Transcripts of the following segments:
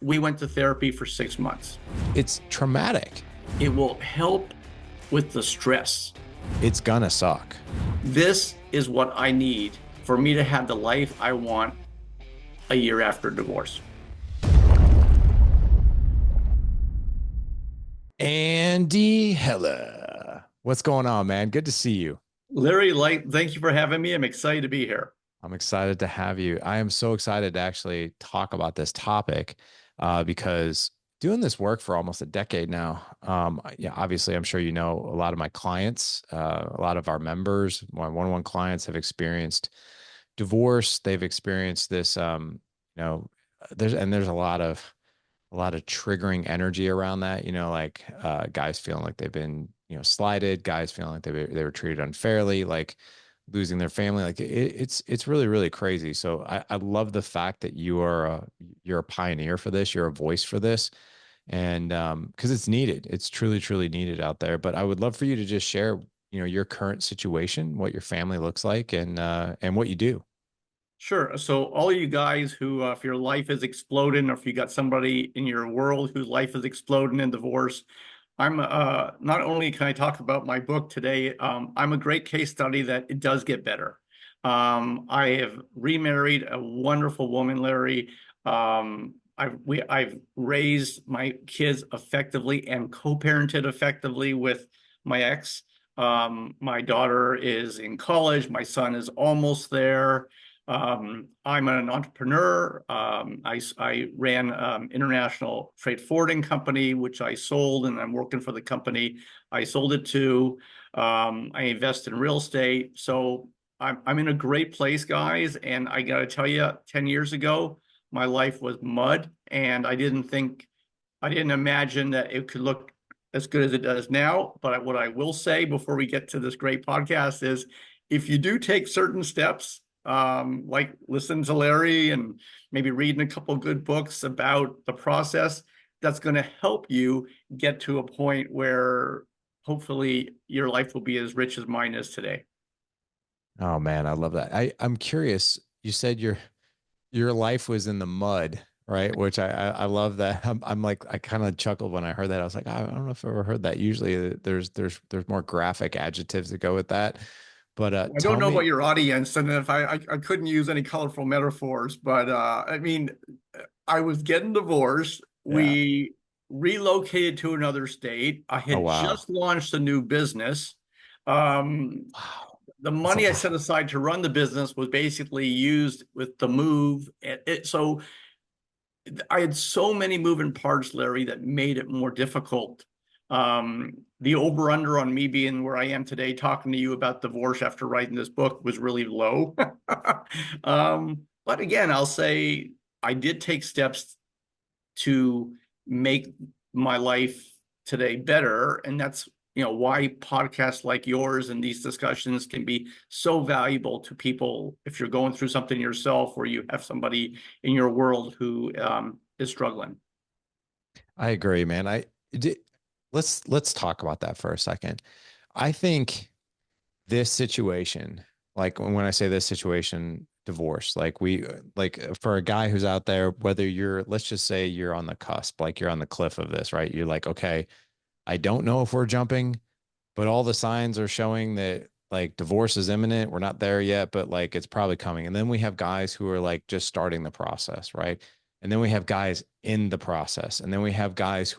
we went to therapy for 6 months. It's traumatic. It will help with the stress. It's gonna suck. This is what I need for me to have the life I want a year after divorce. Andy Heller. What's going on, man? Good to see you. Larry, thank you for having me. I'm excited to be here. I'm excited to have you. I am so excited to actually talk about this topic because doing this work for almost a decade now, yeah, obviously, I'm sure you know a lot of my clients, a lot of our members, my one-on-one clients have experienced divorce. They've experienced this, you know, there's a lot of triggering energy around that, like guys feeling like they've been, slighted, guys feeling like they were treated unfairly, like losing their family. Like it's really, really crazy. So I love the fact that you're a pioneer for this, you're a voice for this. And because it's needed. It's truly, truly needed out there. But I would love for you to just share, your current situation, what your family looks like and what you do. Sure. So all of you guys who, if your life is exploding, or if you got somebody in your world whose life is exploding in divorce, I'm not only can I talk about my book today, I'm a great case study that it does get better. I have remarried a wonderful woman, Larry. I've raised my kids effectively and co-parented effectively with my ex. My daughter is in college. My son is almost there. I'm an entrepreneur. I ran international freight forwarding company, which I sold, and I'm working for the company I sold it to. I invest in real estate. So I'm in a great place, guys. And I got to tell you, 10 years ago, my life was mud, and I didn't imagine that it could look as good as it does now. But what I will say before we get to this great podcast is if you do take certain steps, like listen to Larry and maybe reading a couple good books about the process, that's going to help you get to a point where hopefully your life will be as rich as mine is today. Oh man, I love that. I'm curious. You said your life was in the mud, right? Which I love that. I'm like I kind of chuckled when I heard that. I was like, I don't know if I've ever heard that. Usually there's more graphic adjectives that go with that. But I don't tell know about me, your audience, and if I couldn't use any colorful metaphors, but I mean, I was getting divorced. yeah. We relocated to another state. I Oh had wow. just launched a new business. Um, Wow. the That's a money I set lot. aside to run the business was basically used with the move. So I had so many moving parts, Larry, that made it more difficult. The over under on me being where I am today, talking to you about divorce after writing this book, was really low. But again, I'll say I did take steps to make my life today better. And that's, why podcasts like yours and these discussions can be so valuable to people if you're going through something yourself or you have somebody in your world who is struggling. I agree, man. Let's talk about that for a second. I think this situation, like when I say this situation, divorce, like for a guy who's out there, whether let's just say you're on the cusp, like you're on the cliff of this, right? You're like, okay, I don't know if we're jumping, but all the signs are showing that like divorce is imminent. We're not there yet, but like it's probably coming. And then we have guys who are like just starting the process, right? And then we have guys in the process. And then we have guys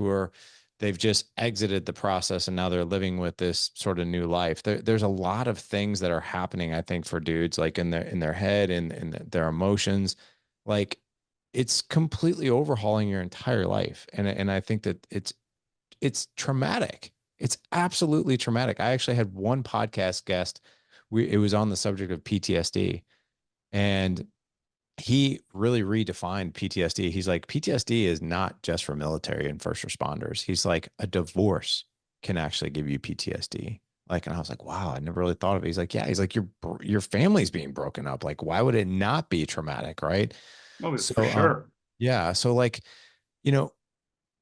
they've just exited the process and now they're living with this sort of new life. There's a lot of things that are happening, I think, for dudes, like in their head and in their emotions. Like it's completely overhauling your entire life. And I think that it's traumatic. It's absolutely traumatic. I actually had one podcast guest. It was on the subject of PTSD, and he really redefined PTSD. He's like, PTSD is not just for military and first responders. He's like, a divorce can actually give you PTSD. Like, and I was like, wow, I never really thought of it. He's like, yeah. He's like, your family's being broken up. Like, why would it not be traumatic, right? Oh, for So, sure. yeah. So, like, you know,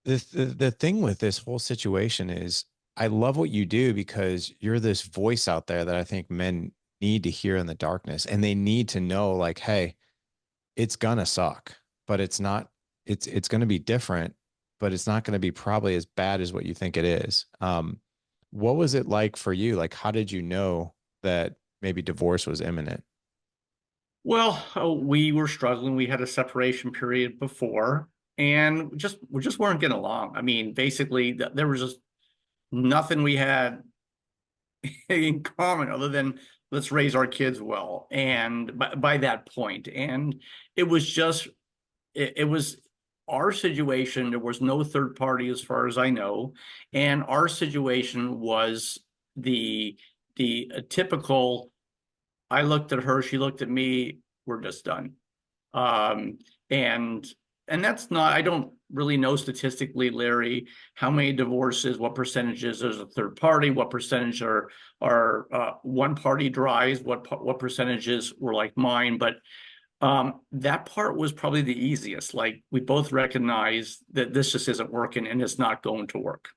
the thing with this whole situation is I love what you do because you're this voice out there that I think men need to hear in the darkness and they need to know like, hey, it's gonna suck, but it's not. it's going to be different, but it's not going to be probably as bad as what you think it is. What was it like for you? Like, how did you know that maybe divorce was imminent? Well, we were struggling. We had a separation period before, and we just weren't getting along. I mean, basically, there was just nothing we had in common other than let's raise our kids well. And by that point, and it was just it was our situation. There was no third party as far as I know, and our situation was the typical. I looked at her, she looked at me. We're just done. Um, and that's not, I don't really know statistically, Larry, how many divorces, what percentages is a third party, what percentage are one party drives, what percentages were like mine. But that part was probably the easiest. Like we both recognize that this just isn't working and it's not going to work.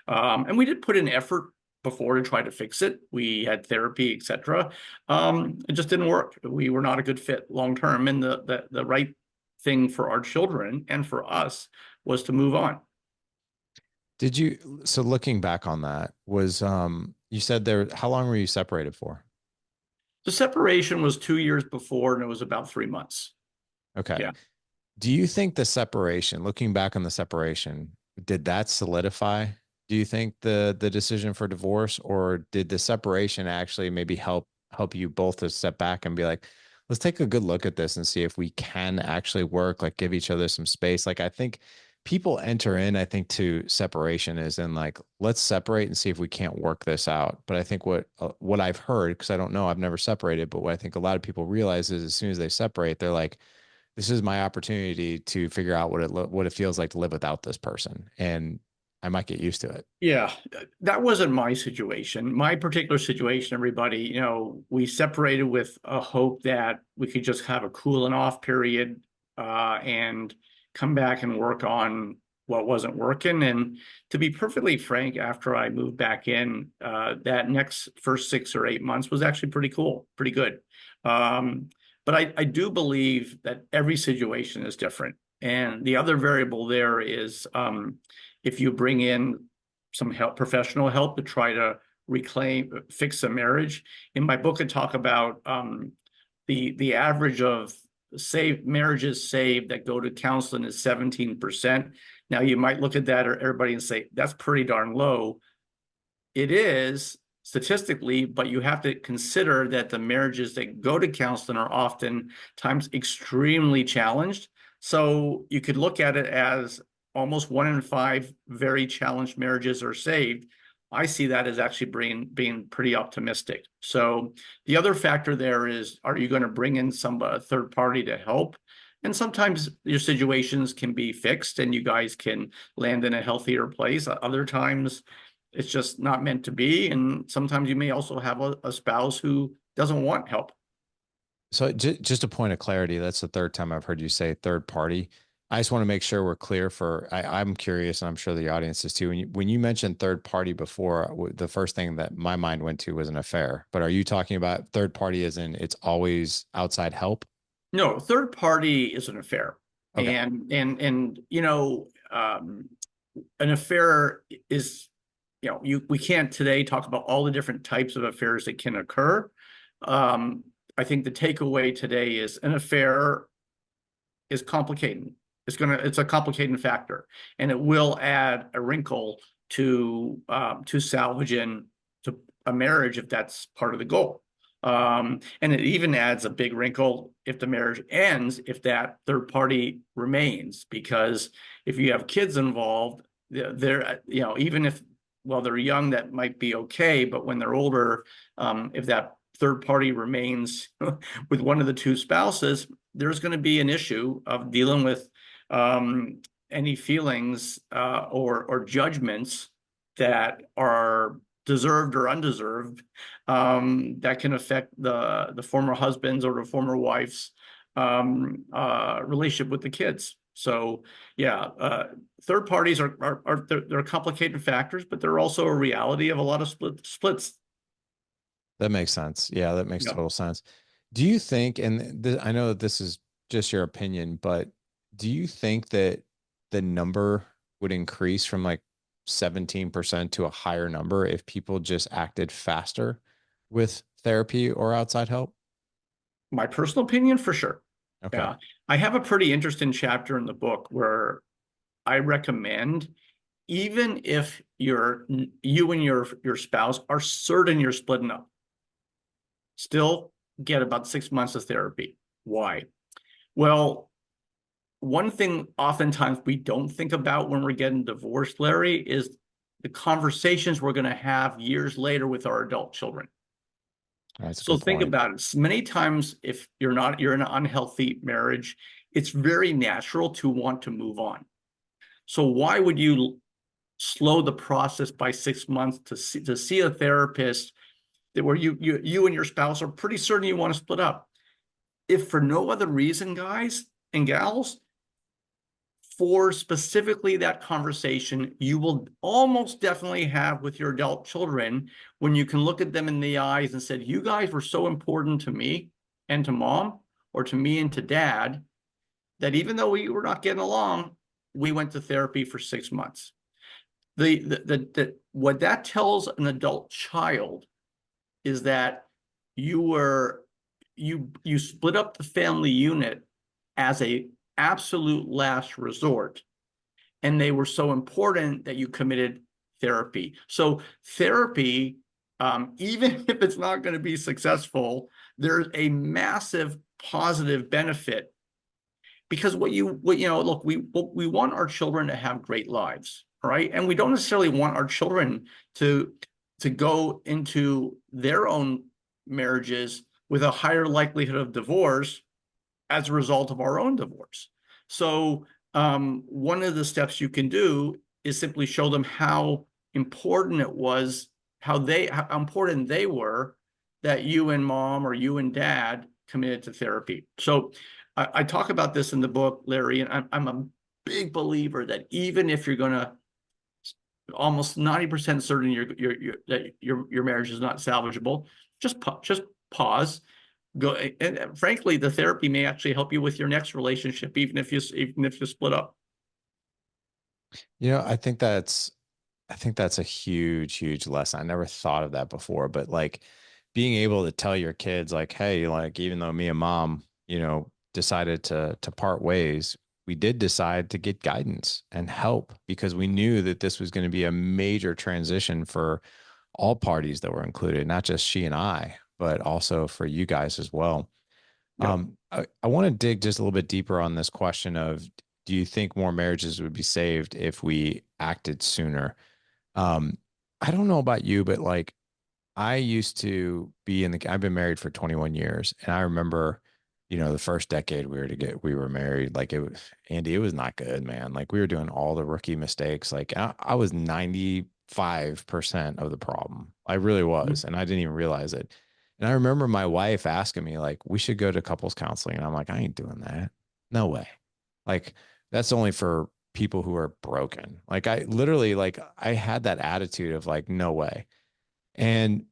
And we did put in effort before to try to fix it. We had therapy, etc. It just didn't work. We were not a good fit long term, and the right thing for our children and for us was to move on. Did you, so looking back on that, was you said there, how long were you separated for? The separation was 2 years before, and it was about 3 months. Okay. Yeah. Do you think the separation, looking back on the separation, did that solidify, do you think the decision for divorce, or did the separation actually maybe help you both to step back and be like, let's take a good look at this and see if we can actually work, like give each other some space. Like I think people enter in, I think, to separation is in like, let's separate and see if we can't work this out. But I think what I've heard, because I don't know, I've never separated, but what I think a lot of people realize is as soon as they separate, they're like, this is my opportunity to figure out what it feels like to live without this person, and I might get used to it. Yeah, that wasn't my situation. My particular situation, everybody, we separated with a hope that we could just have a cooling off period and come back and work on what wasn't working. And to be perfectly frank, after I moved back in, that next first 6 or 8 months was actually pretty cool, pretty good. But I do believe that every situation is different. And the other variable there is if you bring in some help, professional help to try to fix a marriage. In my book, I talk about the average of marriages saved that go to counseling is 17%. Now you might look at that or everybody and say, that's pretty darn low. It is statistically, but you have to consider that the marriages that go to counseling are often times extremely challenged. So you could look at it as almost 1 in 5 very challenged marriages are saved. I see that as actually being pretty optimistic. So the other factor there is, are you going to bring in a third party to help? And sometimes your situations can be fixed and you guys can land in a healthier place. Other times it's just not meant to be. And sometimes you may also have a spouse who doesn't want help. So just a point of clarity, that's the third time I've heard you say third party. I just want to make sure we're clear I'm curious, and I'm sure the audience is too. When you mentioned third party before, the first thing that my mind went to was an affair. But are you talking about third party as in it's always outside help? No, third party is an affair. Okay. And an affair is, we can't today talk about all the different types of affairs that can occur. I think the takeaway today is an affair is complicated. It's a complicating factor, and it will add a wrinkle to salvaging to a marriage if that's part of the goal. And it even adds a big wrinkle if the marriage ends, if that third party remains, because if you have kids involved, they're, even if, while they're young, that might be okay. But when they're older, if that third party remains with one of the two spouses, there's going to be an issue of dealing with any feelings or judgments that are deserved or undeserved that can affect the former husband's or the former wife's relationship with the kids. So yeah, third parties they're complicated factors, but they're also a reality of a lot of splits. That makes sense. Yeah, that makes Yeah. total sense. Do you think, and I know that this is just your opinion, but do you think that the number would increase from like 17% to a higher number if people just acted faster with therapy or outside help? My personal opinion, for sure. Okay. Yeah. I have a pretty interesting chapter in the book where I recommend, even if you and your spouse are certain you're splitting up, still get about 6 months of therapy. Why? Well, one thing oftentimes we don't think about when we're getting divorced, Larry, is the conversations we're going to have years later with our adult children. That's a So good think point. about it. Many times, if you're in an unhealthy marriage, it's very natural to want to move on. So why would you slow the process by 6 months to see a therapist that where you and your spouse are pretty certain you want to split up? If for no other reason, guys and gals, for specifically that conversation you will almost definitely have with your adult children, when you can look at them in the eyes and said, you guys were so important to me and to mom, or to me and to dad, that even though we were not getting along, we went to therapy for 6 months. What that tells an adult child is that you were you split up the family unit as a absolute last resort, and they were so important that you committed therapy. So therapy, even if it's not going to be successful, there's a massive positive benefit, because look, we want our children to have great lives, right? And we don't necessarily want our children to go into their own marriages with a higher likelihood of divorce as a result of our own divorce. So one of the steps you can do is simply show them how important it was, how important they were, that you and mom or you and dad committed to therapy. So I talk about this in the book, Larry, and I'm a big believer that even if you're going to almost 90% certain that your marriage is not salvageable, just pause, go, and frankly, the therapy may actually help you with your next relationship, even if you split up. You know, I think that's a huge, huge lesson. I never thought of that before, but like being able to tell your kids, like, hey, like, even though me and mom, decided to part ways, we did decide to get guidance and help because we knew that this was going to be a major transition for all parties that were included, not just she and I, but also for you guys as well. Yeah. I want to dig just a little bit deeper on this question of, do you think more marriages would be saved if we acted sooner? Um, I don't know about you, but like I used to be I've been married for 21 years, and I remember, the first decade we were married, like it was, Andy, it was not good, man. Like we were doing all the rookie mistakes. Like I was 95% of the problem. I really was, and I didn't even realize it. And I remember my wife asking me, like, we should go to couples counseling. And I'm like, I ain't doing that. No way. Like, that's only for people who are broken. Like I literally, like I had that attitude of like, no way. And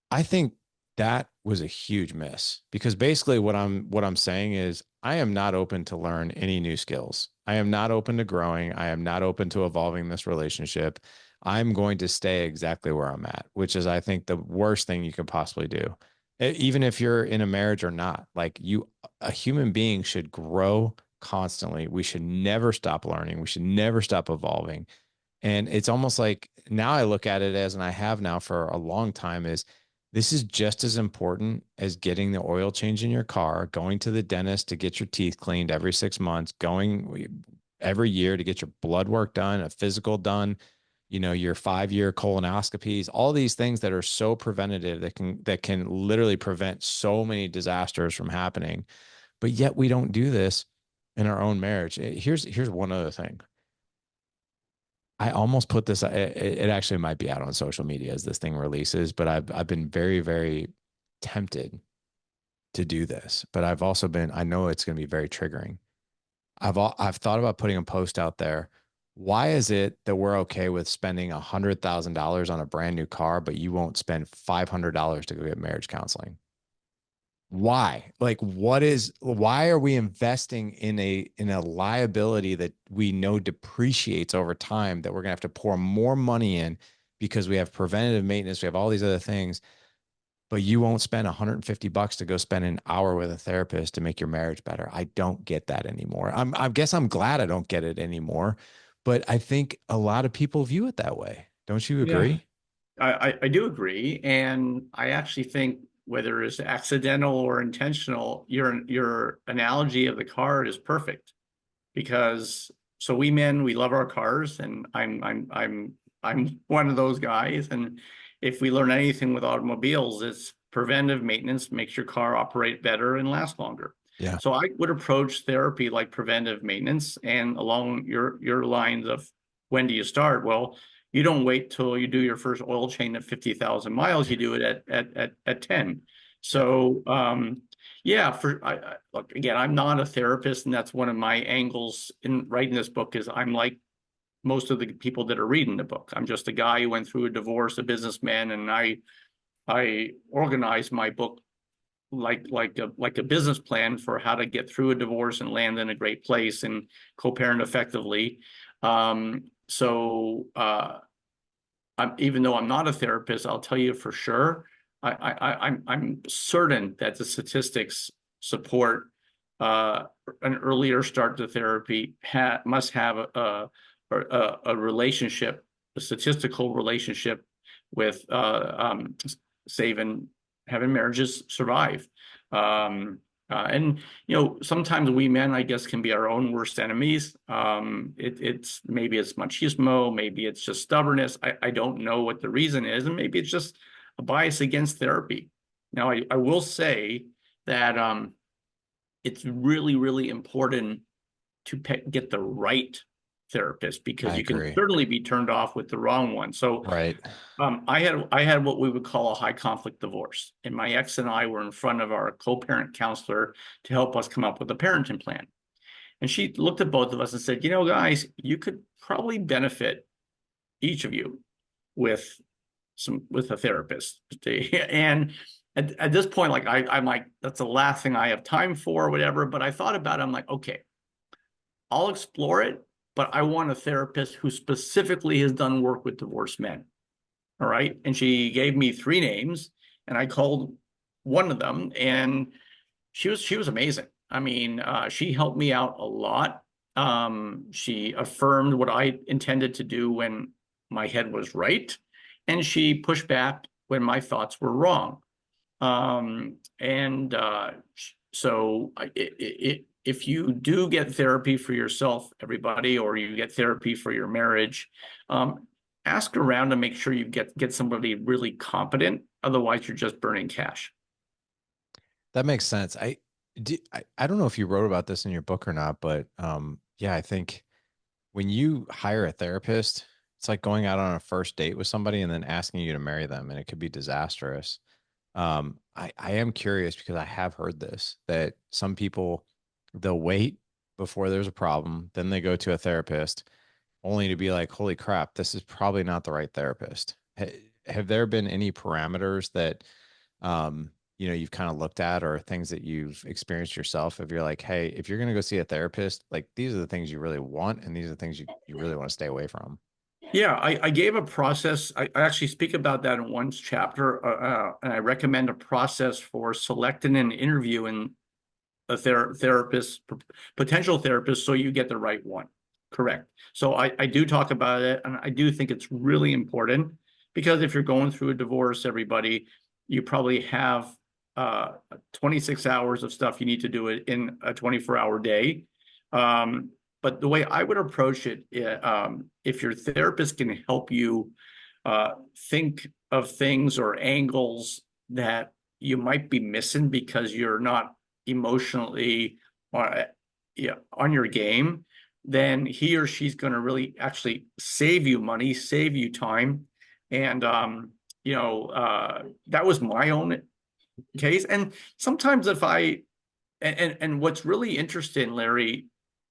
I think that was a huge miss because basically what I'm saying is I am not open to learn any new skills. I am not open to growing. I am not open to evolving this relationship. I'm going to stay exactly where I'm at, which is I think the worst thing you could possibly do. Even if you're in a marriage or not, like a human being should grow constantly. We should never stop learning. We should never stop evolving. And it's almost like now I look at it as, and I have now for a long time, is this is just as important as getting the oil change in your car, going to the dentist to get your teeth cleaned every 6 months, going every year to get your blood work done, a physical done, your 5-year colonoscopies, all these things that are so preventative that can literally prevent so many disasters from happening. But yet we don't do this in our own marriage. Here's one other thing. I almost put this. It actually might be out on social media as this thing releases, but I've been very, very tempted to do this. But I've also been. I know it's going to be very triggering. I've thought about putting a post out there. Why is it that we're okay with spending $100,000 on a brand new car, but you won't spend $500 to go get marriage counseling? Why? Like, why are we investing in a liability that we know depreciates over time, that we're gonna have to pour more money in because we have preventative maintenance, we have all these other things, but you won't spend $150 to go spend an hour with a therapist to make your marriage better. I don't get that anymore. I guess I'm glad I don't get it anymore, but I think a lot of people view it that way. Don't you Yeah. agree? I do agree, and I actually think whether it's accidental or intentional, your analogy of the car is perfect because so we men we love our cars, and I'm one of those guys. And if we learn anything with automobiles, it's preventive maintenance makes your car operate better and last longer. Yeah. So I would approach therapy like preventive maintenance, and along your lines of when do you start? Well, you don't wait till you do your first oil change at 50,000 miles. You do it at 10. Yep. So yeah, look, again, I'm not a therapist, and that's one of my angles in writing this book is I'm like most of the people that are reading the book. I'm just a guy who went through a divorce, a businessman, and I organized my book like a business plan for how to get through a divorce and land in a great place and co-parent effectively. Even though I'm not a therapist, I'll tell you for sure, I'm certain that the statistics support an earlier start to therapy must have a relationship, a statistical relationship with saving having marriages survive. And sometimes we men, I guess, can be our own worst enemies. It's maybe it's machismo, maybe it's just stubbornness. I don't know what the reason is, and maybe it's just a bias against therapy. Now, I will say that it's really, really important to get the right therapist, because I you can agree. certainly be turned off with the wrong one. So Right. I had what we would call a high conflict divorce, and my ex and I were in front of our co-parent counselor to help us come up with a parenting plan. And she looked at both of us and said, guys, you could probably benefit, each of you, with a therapist. And at this point, like I'm like, that's the last thing I have time for, or whatever. But I thought about it, I'm like, okay, I'll explore it, but I want a therapist who specifically has done work with divorced men. All right. And she gave me three names, and I called one of them, and she was amazing. I mean, she helped me out a lot. She affirmed what I intended to do when my head was right, and she pushed back when my thoughts were wrong. And so if you do get therapy for yourself, everybody, or you get therapy for your marriage, ask around to make sure you get somebody really competent. Otherwise, you're just burning cash. That makes sense. I don't know if you wrote about this in your book or not, but yeah, I think when you hire a therapist, it's like going out on a first date with somebody and then asking you to marry them, and it could be disastrous. I am curious because I have heard this, that some people, they'll wait before there's a problem, then they go to a therapist only to be like, holy crap, this is probably not the right therapist. Have there been any parameters that, you've kind of looked at, or things that you've experienced yourself? If you're like, hey, if you're going to go see a therapist, like these are the things you really want, and these are the things you really want to stay away from. Yeah, I gave a process. I actually speak about that in one chapter, and I recommend a process for selecting and interviewing a therapist, potential therapist, so you get the right one. Correct. So I do talk about it, and I do think it's really important, because if you're going through a divorce, everybody, you probably have 26 hours of stuff you need to do it in a 24-hour day. But the way I would approach it, if your therapist can help you think of things or angles that you might be missing because you're not emotionally yeah, on your game, then he or she's going to really actually save you money, save you time. And that was my own case. And sometimes if I and what's really interesting, Larry,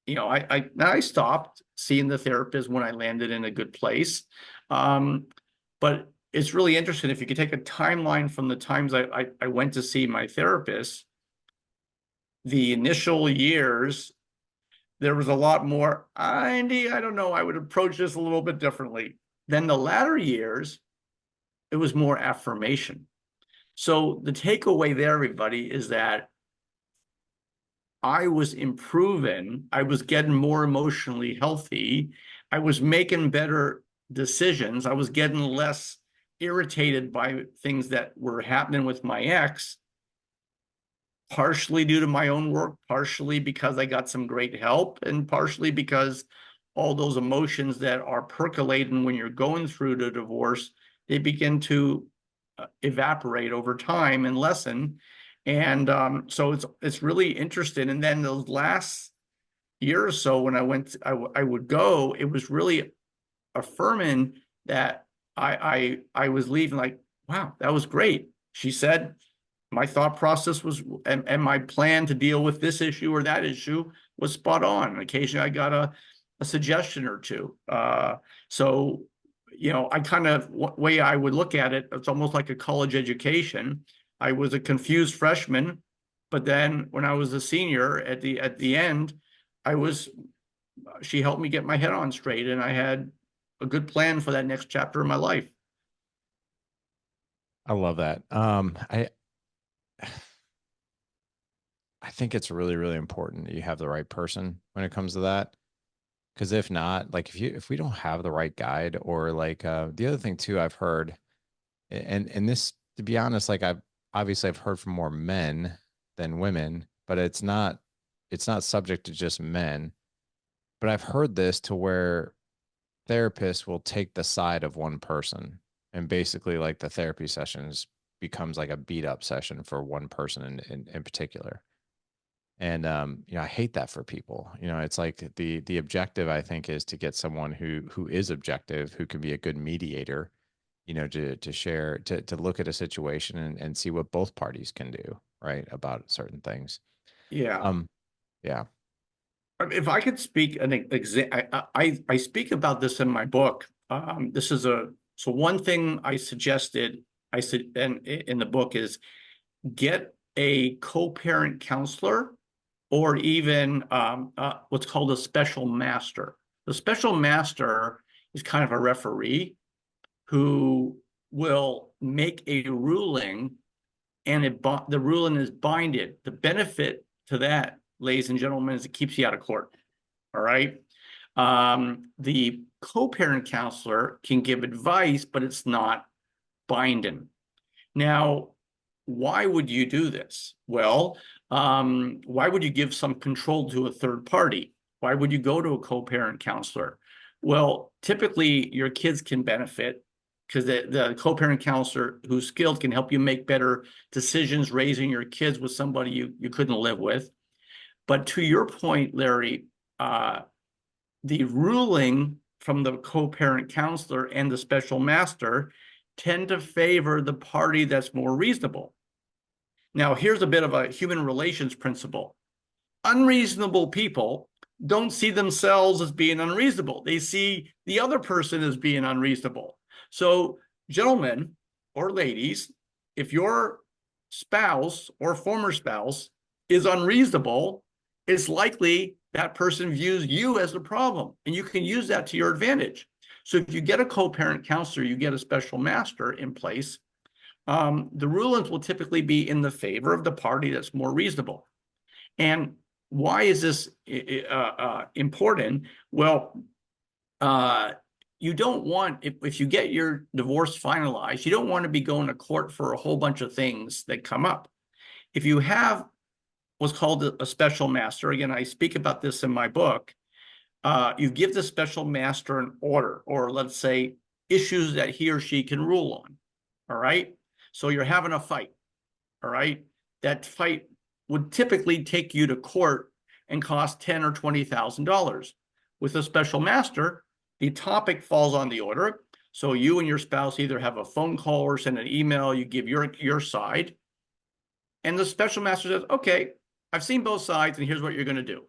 I stopped seeing the therapist when I landed in a good place. But it's really interesting if you could take a timeline from the times I went to see my therapist the initial years, there was a lot more, Andy, I don't know, I would approach this a little bit differently. Then the latter years, it was more affirmation. So the takeaway there, everybody, is that I was improving. I was getting more emotionally healthy. I was making better decisions. I was getting less irritated by things that were happening with my ex, partially due to my own work, partially because I got some great help, and partially because all those emotions that are percolating when you're going through the divorce, they begin to evaporate over time and lessen. And so it's really interesting. And then those last year or so, when I would go, it was really affirming that I was leaving like, wow, that was great. She said my thought process was, and my plan to deal with this issue or that issue was spot on. Occasionally I got a suggestion or two. So, I kind of, way I would look at it, it's almost like a college education. I was a confused freshman, but then when I was a senior at the end, she helped me get my head on straight, and I had a good plan for that next chapter of my life. I love that. I think it's really, really important that you have the right person when it comes to that. Because if not, like if we don't have the right guide, or like the other thing too, I've heard, and this, to be honest, like I've heard from more men than women, but it's not subject to just men. But I've heard this to where therapists will take the side of one person, and basically like the therapy sessions becomes like a beat up session for one person in particular. And I hate that for people. It's like the objective, I think, is to get someone who is objective, who can be a good mediator, to share, to look at a situation and see what both parties can do, right, about certain things. Yeah. Um, yeah. If I could speak an I speak about this in my book. This is so one thing I suggested, I said in the book, is get a co-parent counselor, or even what's called a special master. The special master is kind of a referee who will make a ruling, and the ruling is binded. The benefit to that, ladies and gentlemen, is it keeps you out of court. All right. The co-parent counselor can give advice, but it's not binding. Now, why would you do this? Well, why would you give some control to a third party? Why would you go to a co-parent counselor? Well, typically your kids can benefit because the co-parent counselor who's skilled can help you make better decisions raising your kids with somebody you couldn't live with. But to your point, Larry, the ruling from the co-parent counselor and the special master tend to favor the party that's more reasonable. Now, here's a bit of a human relations principle. Unreasonable people don't see themselves as being unreasonable. They see the other person as being unreasonable. So, gentlemen or ladies, if your spouse or former spouse is unreasonable, it's likely that person views you as the problem, and you can use that to your advantage. So if you get a co-parent counselor, you get a special master in place, the rulings will typically be in the favor of the party that's more reasonable. And why is this important? Well, you don't want, if you get your divorce finalized, you don't want to be going to court for a whole bunch of things that come up. If you have what's called a special master, again, I speak about this in my book, you give the special master an order, or let's say issues that he or she can rule on. All right. So you're having a fight. All right. That fight would typically take you to court and cost $10,000 or $20,000. With a special master, the topic falls on the order. So you and your spouse either have a phone call or send an email, you give your side. And the special master says, okay, I've seen both sides, and here's what you're going to do.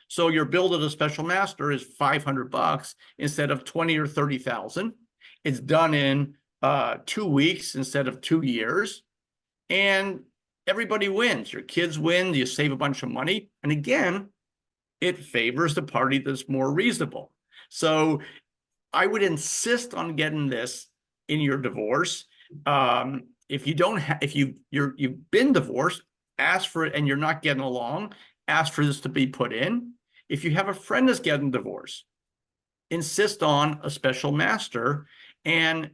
So your bill to the special master is $500 instead of 20 or 30,000. It's done in 2 weeks instead of 2 years. And everybody wins. Your kids win, you save a bunch of money. And again, it favors the party that's more reasonable. So I would insist on getting this in your divorce. If you don't have, if you've been divorced, ask for it, and you're not getting along, ask for this to be put in. If you have a friend that's getting divorced, insist on a special master. And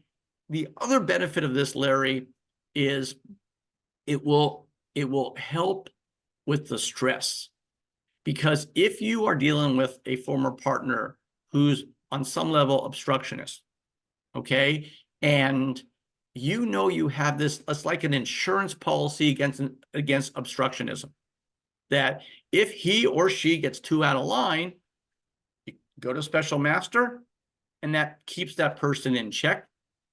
the other benefit of this, Larry, is it will help with the stress. Because if you are dealing with a former partner who's on some level obstructionist, okay, and you know you have this, it's like an insurance policy against obstructionism, that if he or she gets too out of line, you go to special master, and that keeps that person in check,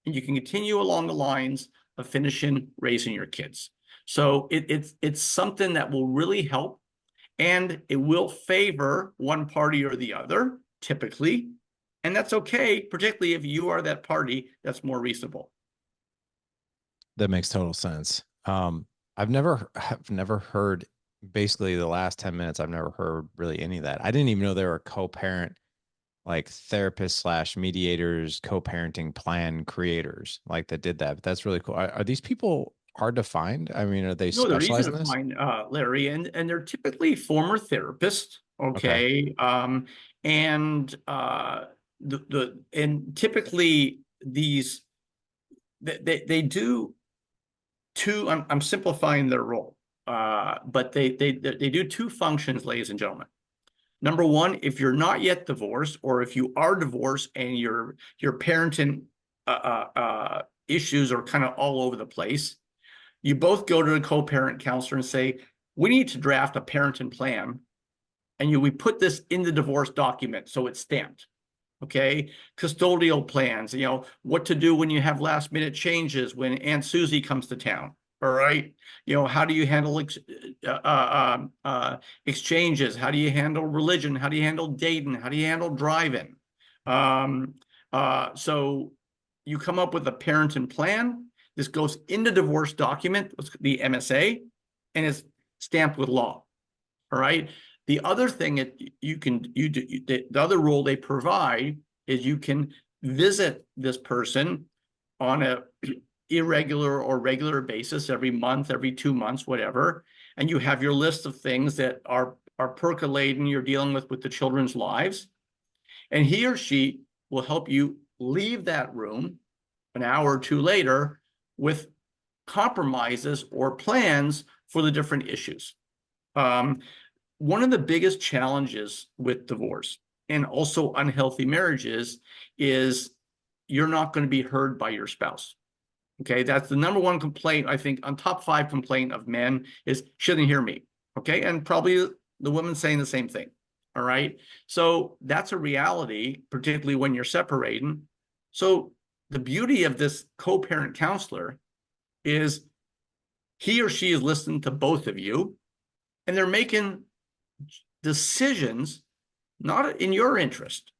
and you can continue along the lines of finishing raising your kids. So it's something that will really help, and it will favor one party or the other, typically. And that's okay, particularly if you are that party that's more reasonable. That makes total sense. I've never heard, basically the last 10 minutes, I've never heard really any of that. I didn't even know there were co-parent, like therapists slash mediators, co-parenting plan creators like that did that. But that's really cool. Are these people hard to find? I mean, are they No, they're easy specialized in to this? find, Larry, and they're typically former therapists. Okay. Okay. And and typically these they do two. I'm simplifying their role, but they do two functions, ladies and gentlemen. Number one, if you're not yet divorced, or if you are divorced and your parenting issues are kind of all over the place, you both go to a co-parent counselor and say, we need to draft a parenting plan, and we put this in the divorce document so it's stamped. Okay, custodial plans, what to do when you have last minute changes, when Aunt Susie comes to town. All right, how do you handle exchanges? How do you handle religion? How do you handle dating? How do you handle driving? So you come up with a parenting plan. This goes in the divorce document, the MSA, and it's stamped with law. All right. The other thing that the other role they provide is you can visit this person on a irregular or regular basis every month, every 2 months, whatever. And you have your list of things that are percolating, you're dealing with the children's lives. And he or she will help you leave that room an hour or two later with compromises or plans for the different issues. One of the biggest challenges with divorce and also unhealthy marriages is you're not going to be heard by your spouse. Okay, that's the number one complaint, I think, on top 5 complaint of men is, shouldn't hear me. Okay, and probably the women saying the same thing. All right, so that's a reality, particularly when you're separating. So the beauty of this co-parent counselor is he or she is listening to both of you, and they're making decisions not in your interest,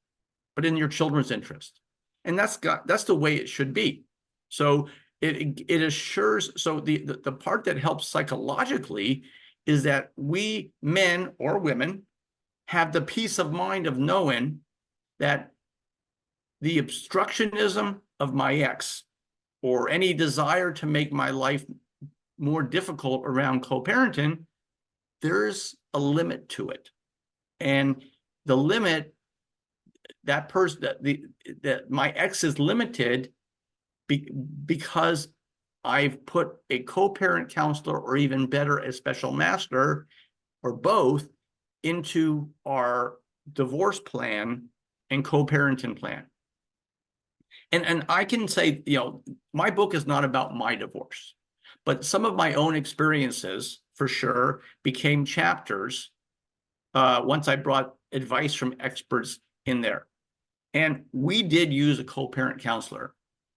but in your children's interest. And that's the way it should be. So it assures, so the part that helps psychologically is that we men or women have the peace of mind of knowing that the obstructionism of my ex or any desire to make my life more difficult around co-parenting, there's a limit to it. And the limit, that person, that my ex is limited because I've put a co-parent counselor, or even better, a special master, or both, into our divorce plan and co-parenting plan. And I can say, my book is not about my divorce, but some of my own experiences, for sure, became chapters once I brought advice from experts in there. And we did use a co-parent counselor.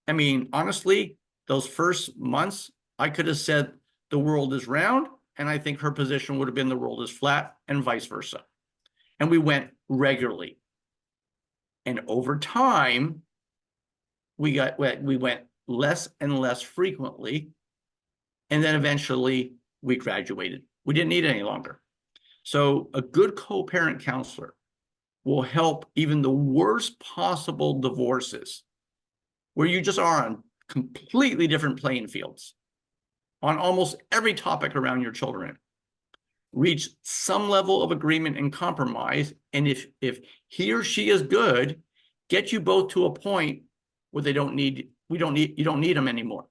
I mean, honestly, those first months, I could have said the world is round, and I think her position would have been the world is flat, and vice versa. And we went regularly. And over time, we went less and less frequently. And then eventually we graduated. We didn't need it any longer. So a good co-parent counselor will help even the worst possible divorces where you just are on completely different playing fields on almost every topic around your children, reach some level of agreement and compromise. And if he or she is good, get you both to a point where you don't need them anymore.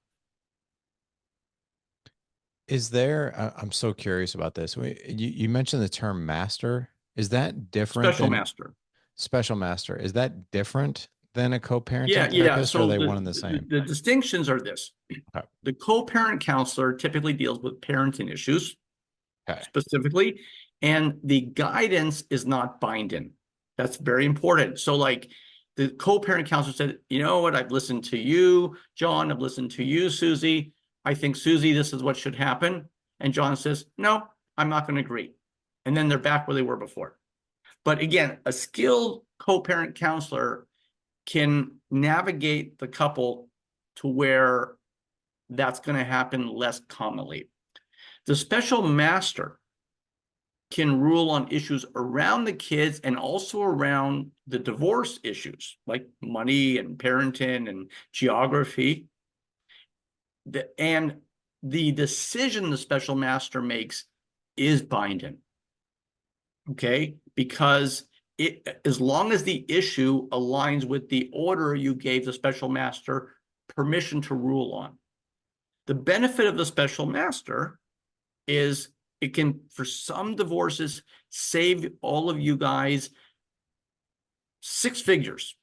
Is there, I'm so curious about this. You mentioned the term master. Is that different Special than master. special master? Is that different than a co-parenting Yeah. therapist, or are So they one and the same? the distinctions are this. Okay. The co-parent counselor typically deals with parenting issues Okay. specifically, and the guidance is not binding. That's very important. So like the co-parent counselor said, you know what, I've listened to you, John, I've listened to you, Susie. I think, Susie, this is what should happen. And John says, no, I'm not going to agree. And then they're back where they were before. But again, a skilled co-parent counselor can navigate the couple to where that's going to happen less commonly. The special master can rule on issues around the kids and also around the divorce issues like money and parenting and geography. And the decision the special master makes is binding. Okay, because as long as the issue aligns with the order you gave the special master permission to rule on. The benefit of the special master is it can, for some divorces, save all of you guys 6 figures.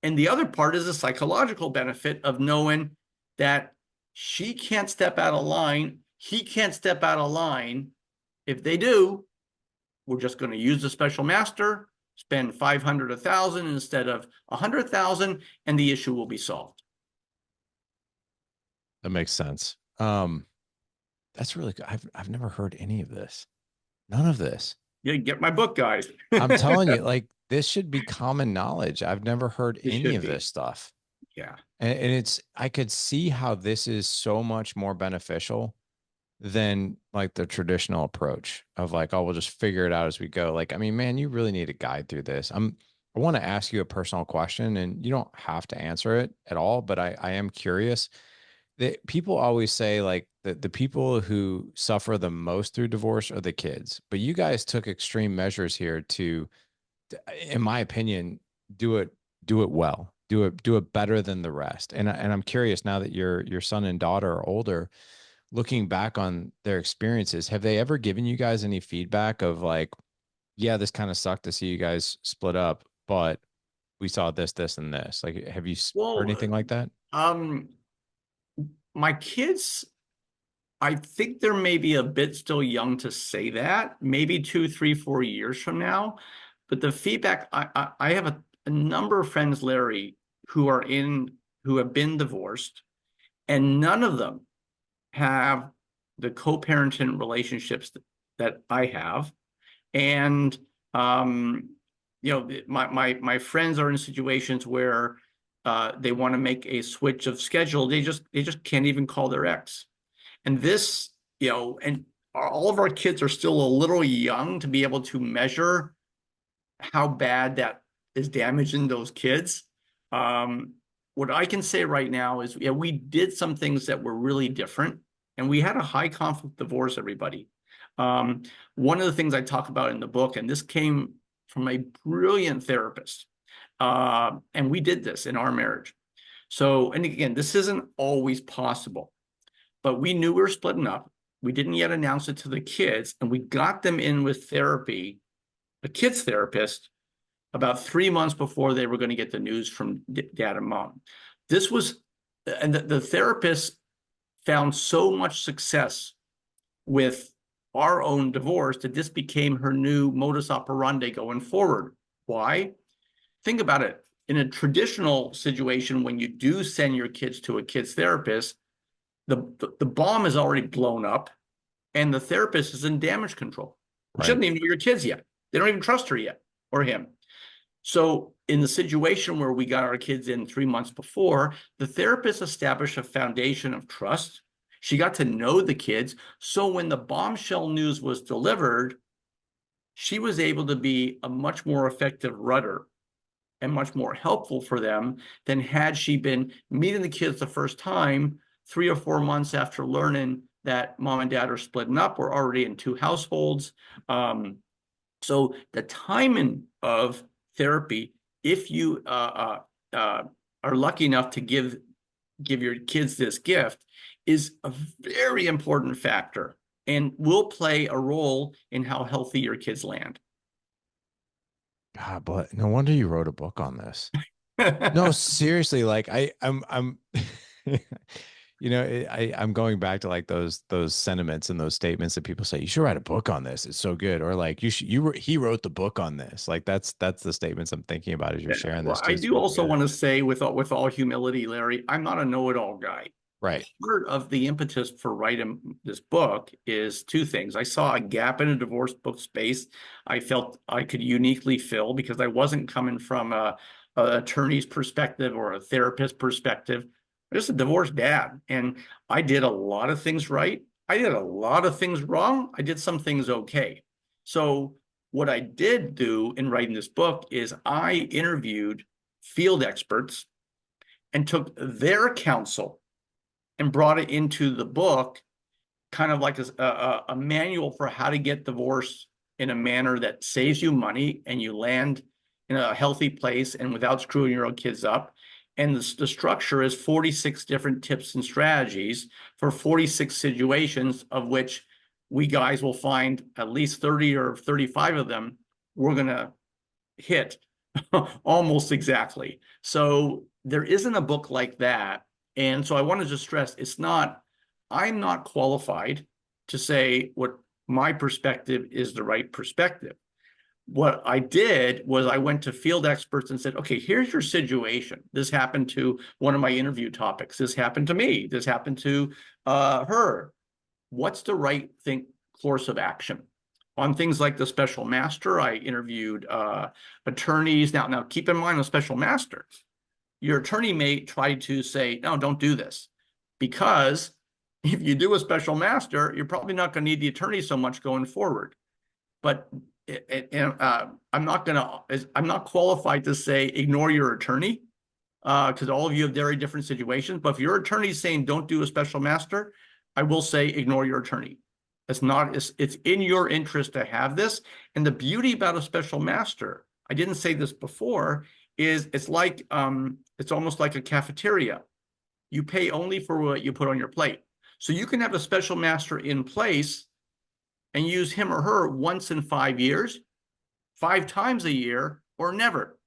And the other part is the psychological benefit of knowing that she can't step out of line, he can't step out of line. If they do, we're just going to use the special master, spend 500, 1,000 instead of 100,000, and the issue will be solved. That makes sense. That's really good. I've never heard any of this. None of this. Yeah, get my book, guys. I'm telling you, like, this should be common knowledge. I've never heard It any should of be. this stuff. Yeah. And I could see how this is so much more beneficial than like the traditional approach of like, oh, we'll just figure it out as we go. Like, I mean, man, you really need a guide through this. I want to ask you a personal question, and you don't have to answer it at all, but I am curious. That people always say like the people who suffer the most through divorce are the kids, but you guys took extreme measures here to, in my opinion, do it well, do it better than the rest. And I'm curious, now that your son and daughter are older, looking back on their experiences, have they ever given you guys any feedback of like, yeah, this kind of sucked to see you guys split up, but we saw this, this, and this? Like, have you heard Well, anything like that? My kids, I think they're maybe a bit still young to say that, maybe 2, 3, 4 years from now. But the feedback, I have a number of friends, Larry, who have been divorced, and none of them have the co-parenting relationships that I have. And my friends are in situations where they want to make a switch of schedule. They just can't even call their ex. And this, and all of our kids are still a little young to be able to measure how bad that is damaging those kids. What I can say right now is, yeah, we did some things that were really different, and we had a high conflict divorce, everybody. One of the things I talk about in the book, and this came from a brilliant therapist, and we did this in our marriage. So, and again, this isn't always possible, but we knew we were splitting up. We didn't yet announce it to the kids, and we got them in with therapy, a kids therapist, about 3 months before they were going to get the news from dad and mom. This was, and the therapist found so much success with our own divorce that this became her new modus operandi going forward. Why? Think about it. In a traditional situation, when you do send your kids to a kids therapist, the bomb is already blown up and the therapist is in damage control. She doesn't even know your kids yet. They don't even trust her yet, or him. So in the situation where we got our kids in 3 months before, the therapist established a foundation of trust. She got to know the kids. So when the bombshell news was delivered, she was able to be a much more effective rudder and much more helpful for them than had she been meeting the kids the first time, 3 or 4 months after learning that mom and dad are splitting up. We're already in 2 households. So the timing of therapy, if you are lucky enough to give your kids this gift, is a very important factor and will play a role in how healthy your kids land. God, but no wonder you wrote a book on this. No, seriously, like I'm I'm going back to like those sentiments and those statements that people say, you should write a book on this. It's so good. Or like he wrote the book on this. Like that's the statements I'm thinking about as you're Yeah, sharing well, this too. I It's do really also good. want to say with all humility, Larry, I'm not a know-it-all guy. Right. Part of the impetus for writing this book is two things. I saw a gap in a divorce book space I felt I could uniquely fill because I wasn't coming from a attorney's perspective or a therapist perspective. I'm just a divorced dad, and I did a lot of things right. I did a lot of things wrong. I did some things okay. So what I did do in writing this book is I interviewed field experts and took their counsel and brought it into the book, kind of like a manual for how to get divorced in a manner that saves you money and you land in a healthy place and without screwing your own kids up. And the structure is 46 different tips and strategies for 46 situations, of which we guys will find at least 30 or 35 of them we're going to hit almost exactly. So there isn't a book like that. And so I wanted to stress I'm not qualified to say what my perspective is the right perspective. What I did was I went to field experts and said, okay, here's your situation. This happened to one of my interview topics. This happened to me. This happened to her. What's the right course of action? On things like the special master, I interviewed attorneys. Now, keep in mind, a special master, your attorney may try to say, no, don't do this. Because if you do a special master, you're probably not going to need the attorney so much going forward. But I'm not qualified to say ignore your attorney, because all of you have very different situations. But if your attorney is saying don't do a special master, I will say ignore your attorney. It's in your interest to have this. And the beauty about a special master, I didn't say this before, is it's almost like a cafeteria. You pay only for what you put on your plate. So you can have a special master in place and use him or her once in 5 years, 5 times a year, or never.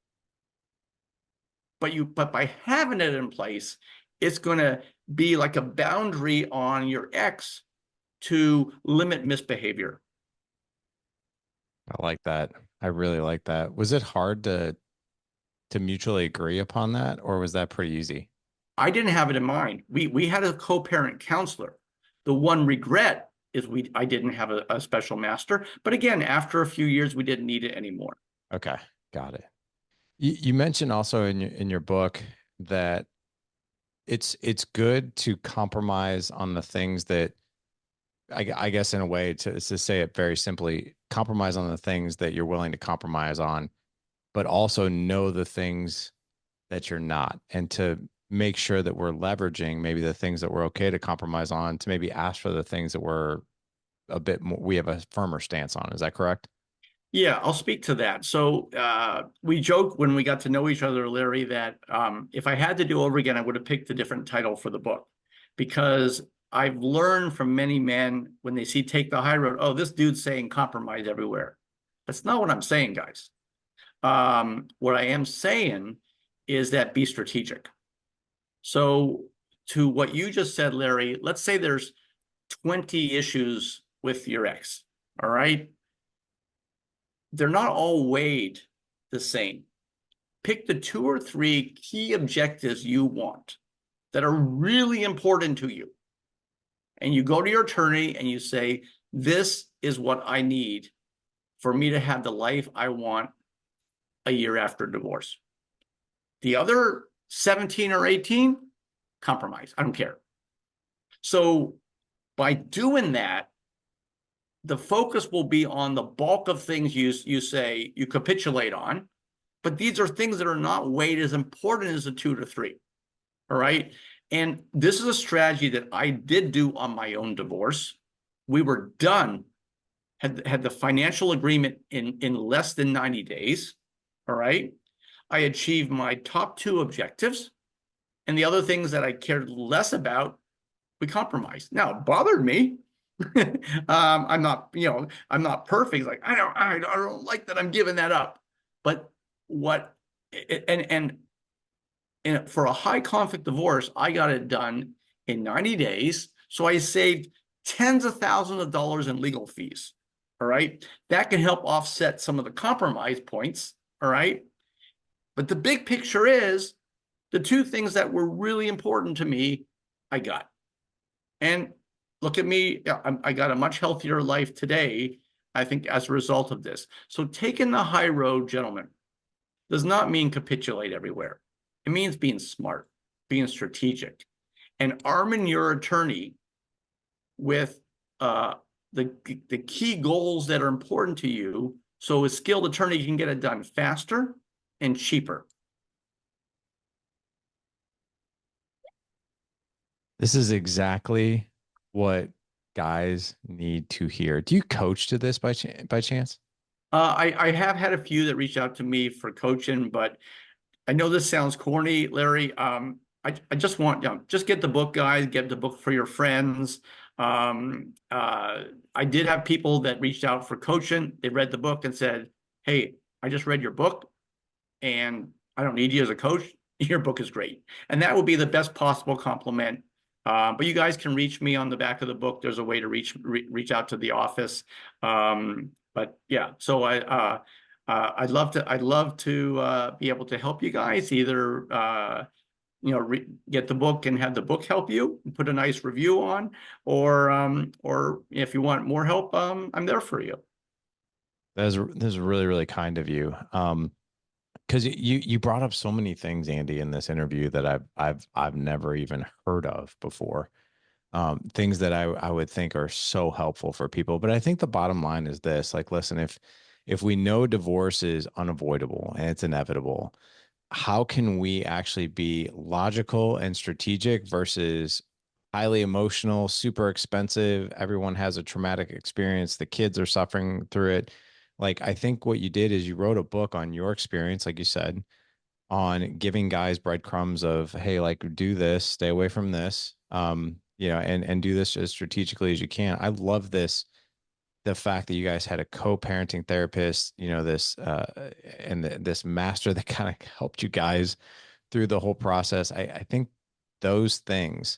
But by having it in place, it's going to be like a boundary on your ex to limit misbehavior. I like that. I really like that. Was it hard to mutually agree upon that, or was that pretty easy? I didn't have it in mind. We had a co-parent counselor. The one regret is I didn't have a special master. But again, after a few years, we didn't need it anymore. Okay, got it. You mentioned also in your book that it's good to compromise on the things that I guess in a way to say it very simply, compromise on the things that you're willing to compromise on, but also know the things that you're not, and to make sure that we're leveraging maybe the things that we're okay to compromise on to maybe ask for the things that we're a bit more, we have a firmer stance on. Is that correct? Yeah, I'll speak to that. So we joked when we got to know each other, Larry, that if I had to do over again, I would have picked a different title for the book, because I've learned from many men when they see Take the High Road, oh, this dude's saying compromise everywhere. That's not what I'm saying, guys. What I am saying is that be strategic. So to what you just said, Larry, let's say there's 20 issues with your ex, all right? They're not all weighed the same. Pick the 2 or 3 key objectives you want that are really important to you. And you go to your attorney and you say, this is what I need for me to have the life I want a year after divorce. The other 17 or 18, compromise. I don't care. So By doing that, the focus will be on the bulk of things you say you capitulate on, but these are things that are not weighed as important as the 2 to 3. All right. And this is a strategy that I did do on my own divorce. We were done, had the financial agreement in less than 90 days. All right. I achieved my top 2 objectives, and the other things that I cared less about, we compromised. Now, it bothered me. I'm not, I'm not perfect. Like, I don't like that I'm giving that up. But what, and for a high conflict divorce, I got it done in 90 days. So I saved tens of thousands of dollars in legal fees. All right. That can help offset some of the compromise points. All right. But the big picture is the 2 things that were really important to me, I got. And look at me. I got a much healthier life today, I think, as a result of this. So taking the high road, gentlemen, does not mean capitulate everywhere. It means being smart, being strategic, and arming your attorney with the key goals that are important to you, so a skilled attorney can get it done faster and cheaper. This is exactly what guys need to hear. Do you coach to this by chance? I have had a few that reached out to me for coaching, but I know this sounds corny, Larry. I just want, just get the book, guys. Get the book for your friends. I did have people that reached out for coaching. They read the book and said, "Hey, I just read your book, and I don't need you as a coach. Your book is great." And that would be the best possible compliment. But you guys can reach me on the back of the book. There's a way to reach out to the office. But yeah, so I'd love to be able to help you guys either get the book and have the book help you and put a nice review on, or if you want more help, I'm there for you. That is really, really kind of you. Because you brought up so many things, Andy, in this interview that I've never even heard of before. Things that I would think are so helpful for people. But I think the bottom line is this: like, listen, if we know divorce is unavoidable and it's inevitable, how can we actually be logical and strategic versus highly emotional, super expensive? Everyone has a traumatic experience. The kids are suffering through it. Like, I think what you did is you wrote a book on your experience, like you said, on giving guys breadcrumbs of, hey, like, do this, stay away from this, and do this as strategically as you can. I love this, the fact that you guys had a co-parenting therapist, this master that kind of helped you guys through the whole process. I think those things,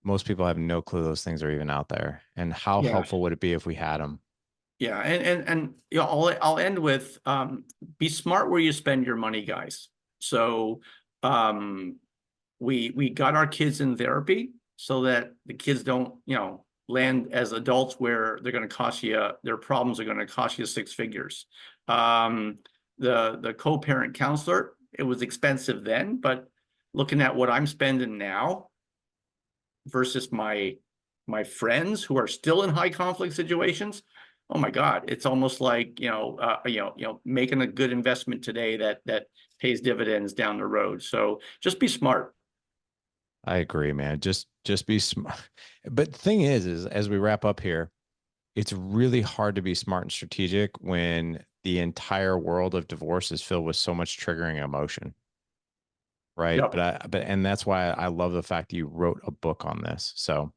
most people have no clue those things are even out there. And how Yeah. helpful would it be if we had them? Yeah, and I'll end with be smart where you spend your money, guys. So um, we got our kids in therapy so that the kids don't land as adults where they're going to cost you, their problems are going to cost you 6 figures. The co-parent counselor, it was expensive then, but looking at what I'm spending now versus my friends who are still in high conflict situations, oh my God, it's almost like making a good investment today that pays dividends down the road. So just be smart. I agree, man. Just be smart. But the thing is as we wrap up here, it's really hard to be smart and strategic when the entire world of divorce is filled with so much triggering emotion. Right. Yep. And that's why I love the fact that you wrote a book on this. So,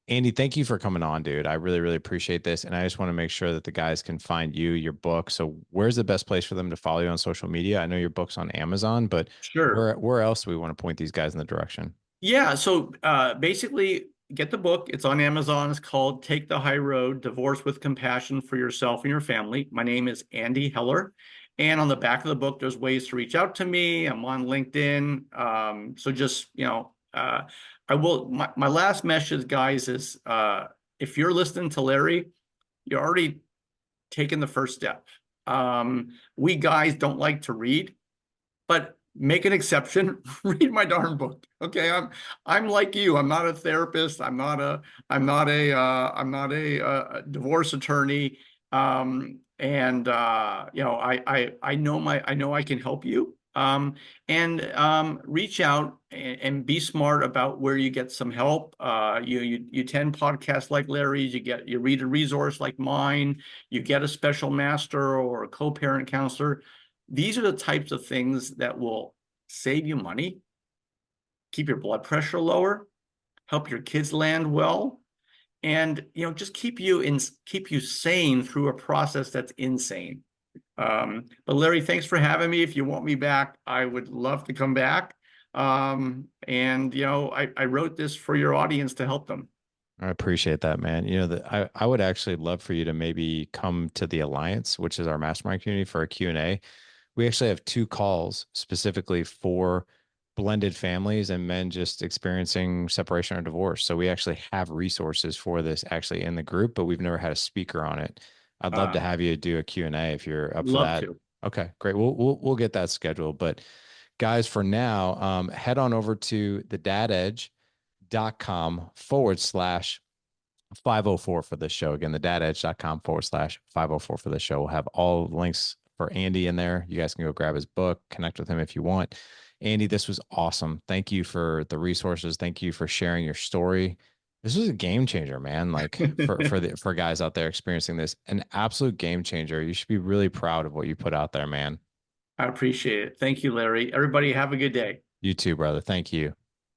Andy, thank you for coming on, dude. I really, really appreciate this. And I just want to make sure that the guys can find you, your book. So where's the best place for them to follow you on social media? I know your book's on Amazon, but Sure. where else do we want to point these guys in the direction? Yeah. So basically, get the book. It's on Amazon. It's called Take the High Road: Divorce with Compassion for Yourself and Your Family. My name is Andy Heller. And on the back of the book, there's ways to reach out to me. I'm on LinkedIn. So just, I will, my last message, guys, is if you're listening to Larry, you're already taking the first step. We guys don't like to read, but make an exception. Read my darn book. Okay, I'm like you. I'm not a therapist. I'm not a divorce attorney. And you know, I know I can help you. And reach out and be smart about where you get some help. You attend podcasts like Larry's. You read a resource like mine. You get a special master or a co-parent counselor. These are the types of things that will save you money, keep your blood pressure lower, help your kids land well, and just keep you sane through a process that's insane. But Larry, thanks for having me. If you want me back, I would love to come back. And I wrote this for your audience to help them. I appreciate that, man. I would actually love for you to maybe come to the Alliance, which is our mastermind community, for a Q&A. We actually have 2 calls specifically for blended families and men just experiencing separation or divorce. So we actually have resources for this actually in the group, but we've never had a speaker on it. I'd love to Uh, have you do a Q&A if you're up for Love that. to. Okay, great. We'll get that scheduled. But guys, for now, head on over to thedadedge.com/504 for this show. Again, thedadedge.com/504 for this show. We'll have all links for Andy in there. You guys can go grab his book, connect with him if you want. Andy, this was awesome. Thank you for the resources. Thank you for sharing your story. This was a game changer, man. Like for guys out there experiencing this, an absolute game changer. You should be really proud of what you put out there, man. I appreciate it. Thank you, Larry. Everybody have a good day. You too, brother. Thank you.